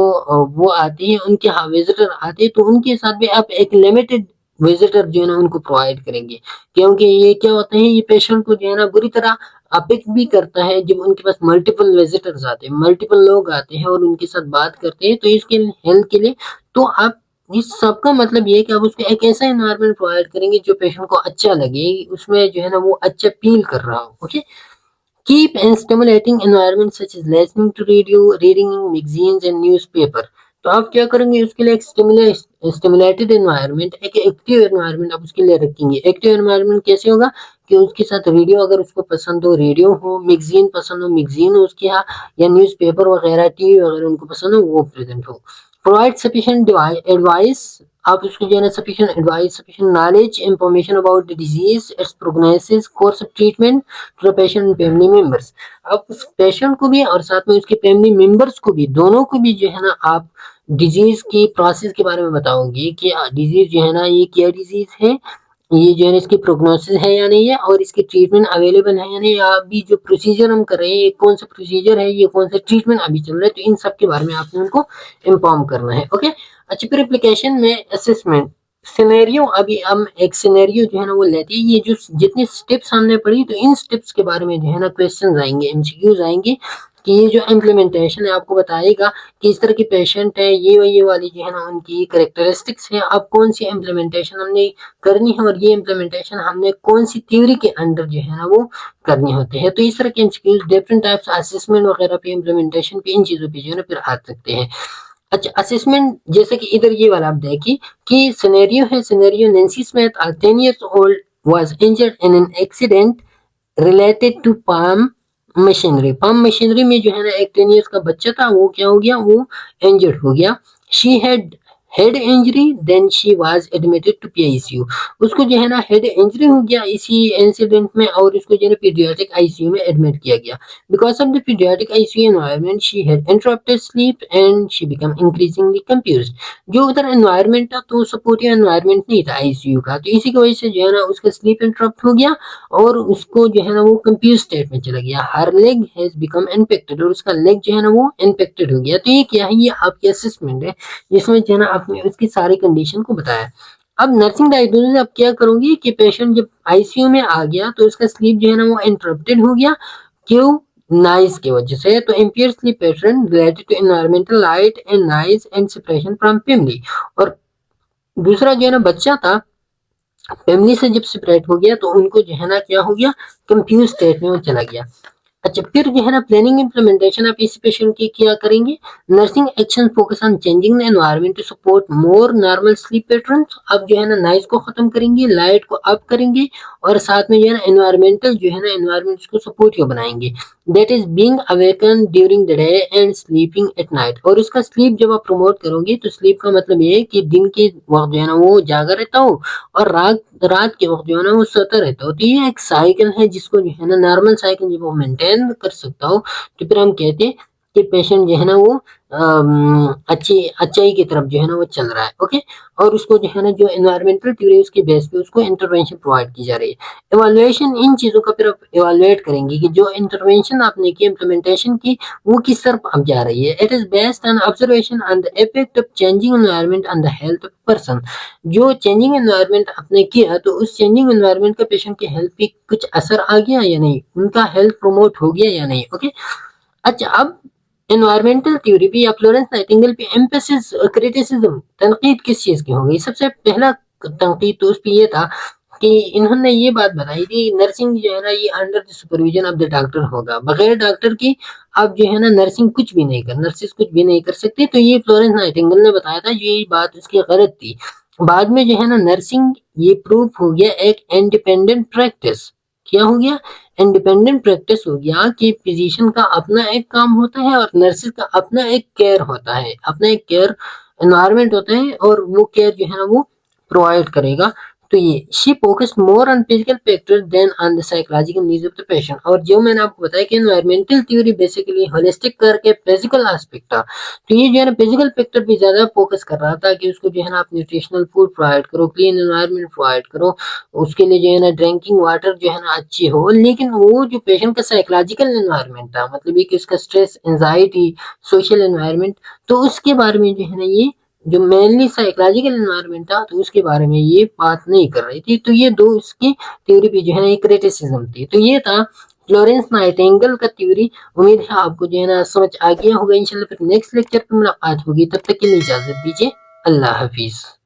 वो आते हैं उनके यहाँ विजिटर आते हैं तो उनके साथ भी आप एक लिमिटेड विजिटर जो है ना उनको प्रोवाइड करेंगे, क्योंकि ये क्या होता है, ये पेशेंट को जो है ना बुरी तरह अफेक्ट भी करता है जब उनके पास मल्टीपल विजिटर्स आते हैं, मल्टीपल लोग आते हैं और उनके साथ बात करते हैं, तो इसके हेल्थ के लिए तो आप इस सब का मतलब ये है कि आप उसको एक ऐसा एनवायरनमेंट प्रोवाइड करेंगे जो पेशेंट को अच्छा लगे, उसमें जो है ना वो अच्छा फील कर रहा हो. Okay. Keep and stimulating environment such as listening to radio, reading magazines and newspaper. तो आप क्या करेंगे, उसके लिए एक स्टिमुलेटेड एनवायरनमेंट, एक एक्टिव एनवायरनमेंट आप उसके लिए रखेंगे. एक्टिव एनवायरनमेंट कैसे होगा कि उसके साथ रेडियो अगर उसको पसंद हो रेडियो हो, मैगजीन पसंद हो मैगजीन हो उसके यहाँ, या न्यूज़पेपर वगैरह टीवी वगैरह उनको पसंद हो वो प्रेजेंट हो. प्रोवाइड सफिशिएंट एडवाइस, आप उसको जो है ना sufficient advice, sufficient knowledge, information about the disease, its prognosis, course of treatment to the patient and family members. आप उस पेशेंट को भी और साथ में उसके फैमिली मेंबर्स को भी, दोनों को भी जो है ना आप डिजीज की प्रोसेस के बारे में बताओगे कि डिजीज जो है ना ये क्या डिजीज है, ये जो है ना इसकी प्रोग्नोसिस है या नहीं है, और इसकी ट्रीटमेंट अवेलेबल है या नहीं, या अभी जो प्रोसीजर हम कर रहे हैं ये कौन सा प्रोसीजर है, ये कौन सा ट्रीटमेंट अभी चल रहा है, तो इन सब के बारे में आपने उनको इन्फॉर्म करना है. ओके. अच्छा, फिर एप्लीकेशन में असेसमेंट सिनेरियो, अभी हम एक सिनेरियो जो है ना वो लेते हैं, ये जो जितनी स्टेप्स हमने पढ़ी तो इन स्टेप्स के बारे में जो है ना क्वेश्चन आएंगे, एमसीक्यूज आएंगे कि ये जो इम्प्लीमेंटेशन है आपको बताएगा कि इस तरह की पेशेंट है, ये वाली जो है ना उनकी करेक्टरिस्टिक्स है, अब कौन सी इम्प्लीमेंटेशन हमने करनी है और ये इम्प्लीमेंटेशन हमने कौन सी थ्योरी के अंडर जो है ना वो करनी होते हैं. तो इस तरह के एमसीक्यूज डिफरेंट टाइप्स असेसमेंट वगैरह पे, इम्प्लीमेंटेशन पे, इन चीजों पे जो है ना फिर आ सकते हैं. अच्छा, असेसमेंट जैसे कि इधर ये वाला आप देखिए कि सिनेरियो है, scenario Nancy Smith 10 years old was injured in an accident related to palm machinery. Palm machinery में जो है ना एक 10 years का बच्चा था, वो क्या हो गया, वो इंजर्ड हो गया. She had head injury then she was admitted to PICU. उसको जो है ना हेड इंजरी हो गया इसी इंसिडेंट में और उसको जो है पीडियाट्रिक आईसीयू में एडमिट किया गया. Because of the paediatric ICU environment she had interrupted sleep and she become increasingly confused. जो उधर एनवायरनमेंट था तो सपोर्टिव एनवायरनमेंट नहीं था आईसीयू का, तो इसी की वजह से जो है ना उसका स्लीप इंटरप्ट हो गया और उसको जो है ना वो कंफ्यूज स्टेट में चला गया. हर लेग हैज बिकम इन्फेक्टेड, और उसका लेग जो है ना वो इन्फेक्टेड हो गया. तो ये क्या है, ये आपकी असेसमेंट है जिसमें जो है ना आपने उसकी सारी कंडीशन को बताया. अब नर्सिंग डायग्नोसिस आप क्या करोगे कि पेशेंट जब आईसीयू में आ गया तो उसका स्लीप जो है ना वो इंटरप्टेड हो गया. क्यों? नाइज की वजह से. तो impair sleep pattern related to environmental light and noise and separation from family. और दूसरा जो है ना बच्चा था फैमिली से जब सेपरेट हो गया तो उनको जो है ना क्या हो गया, कंफ्यूज स्टेट में वो चला गया. अच्छा, फिर जो है ना प्लानिंग इंप्लीमेंटेशन आप इस पेशेंट की क्या करेंगे, nursing action focus on changing the environment to support more normal sleep patterns. अब जो है ना नॉइज को खत्म करेंगे, लाइट को अप करेंगे और साथ में जो है ना एनवायरमेंटल जो है ना एनवायरनमेंट को सपोर्टिव बनाएंगे. That is being awaken during the day and sleeping at night. और उसका स्लीप जब आप प्रमोट करोगे तो स्लीप का मतलब ये है कि दिन के वक्त जो है ना वो जागा रहता हो और रात के वक्त जो है ना वो सोता रहता हो. तो ये एक साइकिल है जिसको जो है ना नॉर्मल साइकिल जब वो मेंटेन कर सकता हो तो फिर हम कहते हैं कि पेशेंट जो है ना वो अच्छाई की तरफ जो है ना वो चल रहा है. ओके. और उसको जो है ना जो एनवायरमेंटल थ्योरी उसके बेस पे उसको इंटरवेंशन प्रोवाइड की जा रही है. इवैल्यूएशन, इन चीजों का फिर आप इवैल्यूएट करेंगे कि जो इंटरवेंशन आपने की, इम्प्लीमेंटेशन की, वो किस तरफ अब जा रही है. It is based on observation on the effect of changing environment on the health of person. जो चेंजिंग एनवायरनमेंट आपने किया तो उस चेंजिंग एनवायरनमेंट का पेशेंट के हेल्थ पे कुछ असर आ गया या नहीं, उनका हेल्थ प्रमोट हो गया या नहीं. ओके. अच्छा, अब एनवायरमेंटल थ्योरी पे या फ्लोरेंस नाइटिंगेल पे एम्फेसिस क्रिटिसिज्म तनकीद किस चीज की हो गई. सबसे पहला तनकीद तो उस पे ये था कि इन्होंने ये बात बताई थी नर्सिंग जो है ना ये under the supervision of the doctor होगा, बगैर डॉक्टर की आप जो है ना नर्सिंग कुछ भी नहीं कर, नर्सिस कुछ भी नहीं कर सकते. तो ये फ्लोरेंस नाइटिंगेल ने बताया था, ये बात उसकी गलत थी. बाद में जो है ना नर्सिंग ये प्रूव हो गया एक इंडिपेंडेंट प्रैक्टिस। क्या हो गया? इंडिपेंडेंट प्रैक्टिस हो गया कि फिजिशियन का अपना एक काम होता है और नर्सिस का अपना एक केयर होता है, अपना एक केयर एनवायरनमेंट होता है और वो केयर जो है ना वो प्रोवाइड करेगा। तो ये she focus more on physical factor than on the psychological needs of the patient. और जो मैंने आपको बताया कि एनवायरमेंटल थ्योरी बेसिकली होलिस्टिक करके फिजिकल एस्पेक्ट था, तो ये जो है ना फिजिकल फैक्टर पे ज्यादा फोकस कर रहा था कि उसको जो है ना आप न्यूट्रिशनल फूड प्रोवाइड करो, क्लीन एनवायरनमेंट प्रोवाइड करो, उसके लिए जो है ना ड्रिंकिंग वाटर जो है ना अच्छी हो। लेकिन वो जो पेशेंट का साइकोलॉजिकल एनवायरनमेंट था, मतलब ये कि उसका स्ट्रेस, एंजाइटी, सोशल एनवायरनमेंट, तो उसके बारे में जो है ना ये जो मेनली साइकोलॉजिकल एनवायरनमेंट था तो उसके बारे में ये बात नहीं कर रही थी। तो ये दो इसकी थ्योरी पे जो है ना एक क्रिटिसिज्म थी। तो ये था फ्लोरेंस नाइटिंगेल का थ्योरी। उम्मीद है आपको जो है ना समझ आ गया होगा। इंशाल्लाह फिर नेक्स्ट लेक्चर पे मुलाकात होगी, तब तक के लिए इजाजत दीजिए। अल्लाह हाफिज।